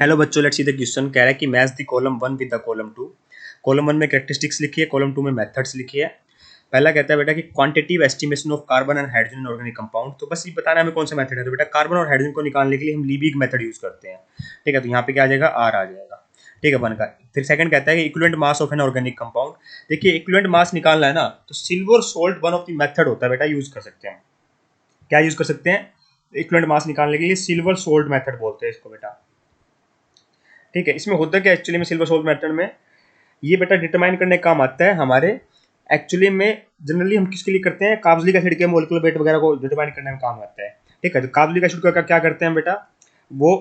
Hello बच्चों, let's see the question. कह रहा है कि match the column 1 with the column 2। Column 1 में कैरेक्टरिस्टिक्स लिखी है, कॉलम 2 में मेथड्स लिखी है। पहला कहता है बेटा कि quantitative estimation of carbon and hydrogen in organic compound. तो बस ये बताना है हमें कौन सा मेथड है। तो बेटा कार्बन और हाइड्रोजन को निकालने के लिए हम लीबिग मेथड यूज करते हैं। ठीक है, तो यहाँ पे क्या आ जाएगा, आर आ जाएगा। ठीक है, वन का। फिर सेकंड कहता है कि equivalent mass of an organic compound. देखिए इक्विवेलेंट मास निकालना है ना, तो silver salt one of the method होता है बेटा, यूज कर सकते हैं। क्या यूज कर सकते हैं? इक्विवेलेंट मास निकालने के लिए सिल्वर सोल्ट मेथड बोलते हैं इसको बेटा। ठीक है, इसमें होता क्या एक्चुअली में सिल्वर सोल्ट मेथड में, ये बेटा डिटरमाइन करने का काम आता है हमारे। एक्चुअली में जनरली हम किसके लिए करते हैं, कार्बोक्सिलिक एसिड के मोलेकुलर वेट वगैरह को डिटरमाइन करने में काम आता है। ठीक है, तो कार्बोक्सिलिक एसिड का क्या करते हैं बेटा, वो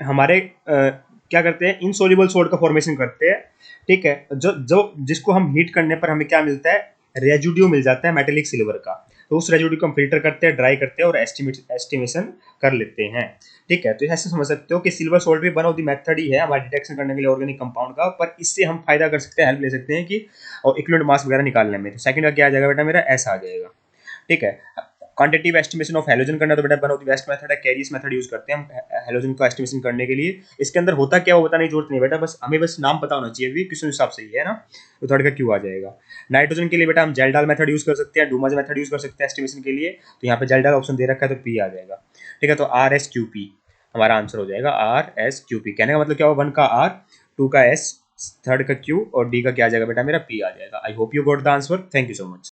हमारे क्या करते हैं, इनसोल्यूबल सोल्ट का फॉर्मेशन करते हैं। ठीक है, जो जो जिसको हम हीट करने पर हमें क्या मिलता है, रेजिड्यू मिल जाता है मेटेलिक सिल्वर का। तो उस रेजिड्यू को हम फिल्टर करते हैं, ड्राई करते हैं और एस्टिमेशन कर लेते हैं। ठीक है, तो ऐसे समझ सकते हो कि सिल्वर सोल्ट भी वन ऑफ द मेथड ही है हमारे डिटेक्शन करने के लिए ऑर्गेनिक कंपाउंड का, पर इससे हम फायदा कर सकते हैं, हेल्प ले सकते हैं कि और इक्विवेलेंट मास वगैरह निकालने में। तो सेकंड का क्या आ जाएगा बेटा, मेरा ऐसा आ जाएगा। ठीक है, क्वांटिटिव एस्टिमेशन ऑफ हेलोजन करना, तो बेटा one of the best method है, कैरियस मेथड यूज करते हैं हम हेलोजन को एस्टिमेशन करने के लिए। इसके अंदर होता क्या, वो बताने की जरूरत नहीं बेटा, बस हमें बस नाम पता होना चाहिए, भी किस हिसाब से ही है ना। तो थर्ड का क्यू आ जाएगा। नाइट्रोजन के लिए बेटा हम जेल्डाल मेथड यूज कर सकते हैं, डूमाज मेथड यूज कर सकते हैं एस्टिमेशन के लिए। तो यहाँ पे जेल्डाल ऑप्शन दे रखा है, तो पी आ जाएगा। ठीक है, तो आर एस क्यू पी हमारा आंसर हो जाएगा, आर एस क्यू पी। कहने का मतलब क्या हुआ, वन का आर, टू का एस, थर्ड का क्यू और डी का क्या आ जाएगा बेटा, मेरा पी आ जाएगा। I hope you got the answer. Thank you so much.